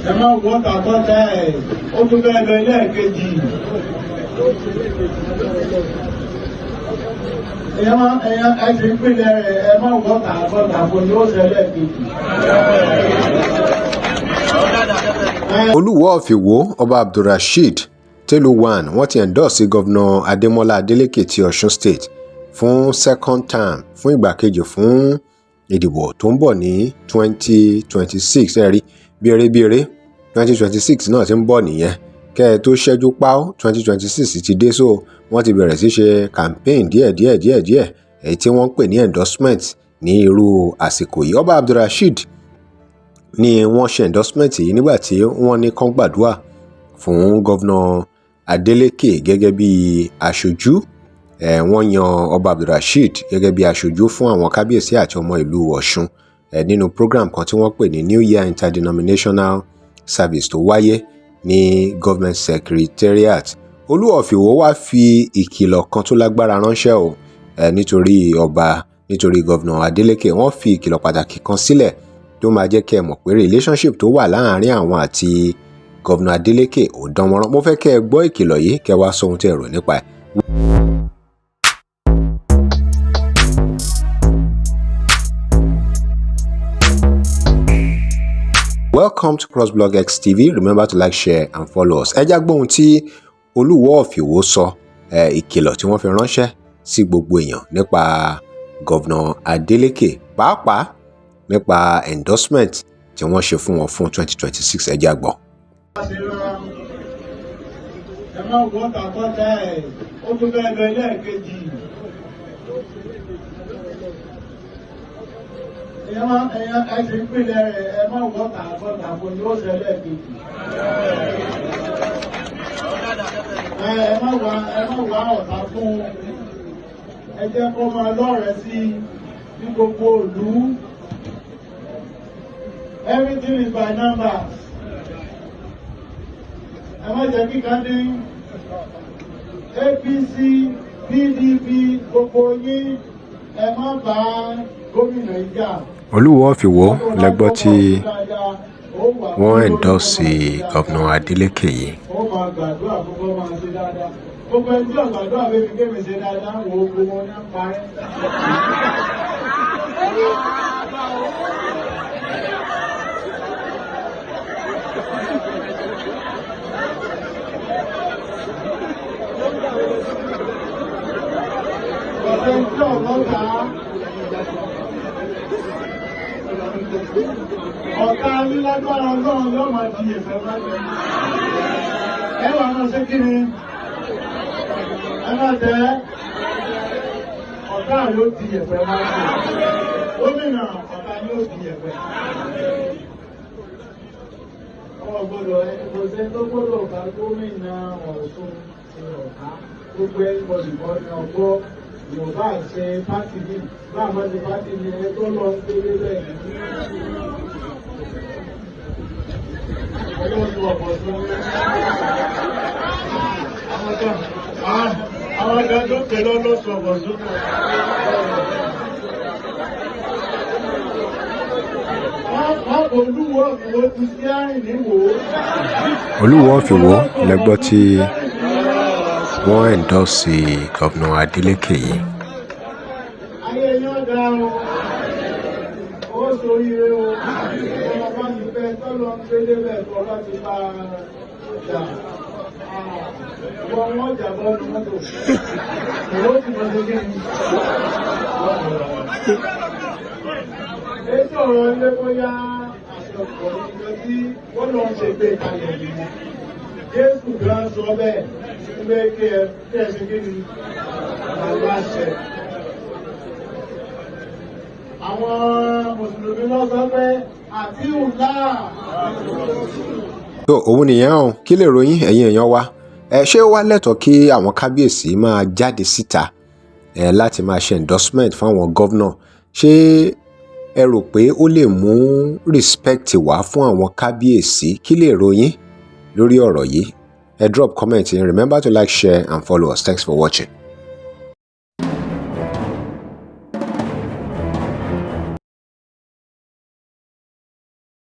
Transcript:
ẹ má wọ́n tàkọ́tà ẹ̀ ó tún bẹ́ẹ̀ lọ ilé ẹ̀kejì. ẹ ti pínlẹ̀ rẹ̀ ẹ má wọ́n tàkọ́tà kò ní ó ṣẹlẹ̀ kejì. Oluwo of Iwo Ọba Abdulrasheed Teluwan wọ́n ti endorse Gov Ademola Adeleke ti Ọ̀ṣun State fún second term fún ìgbà kejì fún ìdìbò tó ń bọ̀ ní 2026 ẹ̀rí bíerébíeré 2026 náà ti ń bọ̀ nìyẹn kẹ́ ẹ tó ṣẹ́jú páó 2026 ti dé, so wọ́n ti bẹ̀rẹ̀ sí ṣe campaign díẹ̀ èyí tí wọ́n ń pè ní endorsement ní irú àsìkò yìí. Ọba Abdulrasheed ni wọ́n ṣe endorsement yìí nígbà tí wọ́n ní kán gbàdúrà fún Gov Adeleke gẹ́gẹ́ bí aṣojú. Wọ́n yan Ọba Abdulrasheed gẹ́gẹ́ bí aṣojú fún àwọn kábíyèsí àti ọmọ ìlú Ọ̀ṣun nínú program kan tí wọ́n pè ní New Year Interdenominational Service tó wáyé ní Government Secretariat. Oluwo of Iwo wá fi ìkìlọ̀ kan tó lágbára ránṣẹ́ o nítorí Gov Adeleke. Wọ́n fi ìkìlọ̀ pàtàkì kan sílẹ̀ tó máa jẹ́ kí ẹ mọ̀ pé relationship tó wà láàárín àwọn àti Gov Adeleke ò dánmọ́rán. Mo fẹ́ kẹ́ ẹ gbọ́ ìkìlọ̀ yìí kẹ́ wá sọ ohun tí ẹ rò nípa ẹ̀. Welcome to CrossBlog X TV. Remember to like, share and follow us. Ẹ já gbọ́ ohun tí Oluwo of Iwo sọ, ìkìlọ̀ tí wọ́n fi ránṣẹ́ sí gbogbo èèyàn nípa Gov Adeleke, pàápàá nípa endorsement tí wọ́n ṣe fún wọn fún 2026. Ẹ já gbọ́. ẹ má wọ́n tàkọ́tà ẹ̀ ó tún bẹ́ẹ̀ lọ ilé ẹ̀kejì. ẹ ti pínlẹ̀ rẹ̀ ẹ má wọ́n tàkọ́tà kò ní ó ṣẹlẹ̀ kejì. ẹ má wá ọ̀tá fún ẹ jẹ́ kó máa lọ́rẹ̀ẹ́ sí ní gbogbo ìlú. Everything is by numbers. Ẹ má jẹ́ kíkà ní APC, PDP, gbogbo yín ẹ má bá gómìnà ìjà. Oluwo of Iwo lẹ́gbọ́ tí wọ́n endorse Gov Adeleke yìí. Ó máa gbàdúrà gbogbo máa ṣe dáadáa. Gbogbo ẹni tí ò gbàdúrà bẹ́ẹ̀ fi kémi ṣe dáadáa wo gbogbo wọn ní parí. Ọ̀tá nílágbára Ọlọ́run yóò máa di ẹ̀fẹ́ báyìí. Ẹ wà náà ṣé kí ni? Ẹ máa tẹ́ ọ̀tá yóò di ẹ̀fẹ́ báyìí. Gómìnà ọ̀tá yóò di ẹ̀fẹ́. Ọwọ́ gbọ́dọ̀ ẹni kò ṣe tó gbọ́dọ̀ bá gómìnà Ọ̀ṣun ti ọ̀tá. Gbogbo ẹni bọ̀dì kan ní ọgbọ́ Yorùbá ṣe pátì ní báwọn ṣe pátì ní ẹ tó lọ ń gbélé bẹ́ẹ̀. Ọlọ́run ọ̀pọ̀ sí wọn. Àwọn ọ̀gá tó tẹ̀lé ọlọ́sùn ọ̀pọ̀ sí wọn. Oluwo of Iwo ti sí àrìn níwò. Oluwo of Iwo lẹ́gbọ́ tí wọ́n endorse Gov Adeleke yìí. Ayé yóò dá o, ó ṣoríire o, ọba ti fẹ́ tọ́lọ́ ń gbé débẹ̀ tó ọba ti bá jà. Wọ́n jà bọ́ọ̀lù mọ́tò. Ìwọ́n ti mọ̀ sí kí ni? Ètò ọ̀rọ̀ ilé bóyá àṣọpọ̀ nígbà tí wọ́n lọ ṣe gbé kalẹ̀ nìyẹn. Jésù gan sọ bẹ́ẹ̀ pé kí ẹ ṣe kí ni aláṣẹ. Àwọn Mùsùlùmí lọ sọ pé àti ùlá. tó òun nìyẹn o, kí lè ròyìn ẹ̀yin èèyàn wa. Ṣé ó wá lẹ́tọ̀ọ́ kí àwọn kábíyèsí máa jáde síta láti máa ṣe endorsement fún àwọn gọ́vnà? Ṣé ẹ rò pé ó lè mú respect wá fún àwọn kábíyèsí? Kí lè ròyìn lórí ọ̀rọ̀ yìí? Drop comment. Remember to like, share and follow us. Thanks for watching.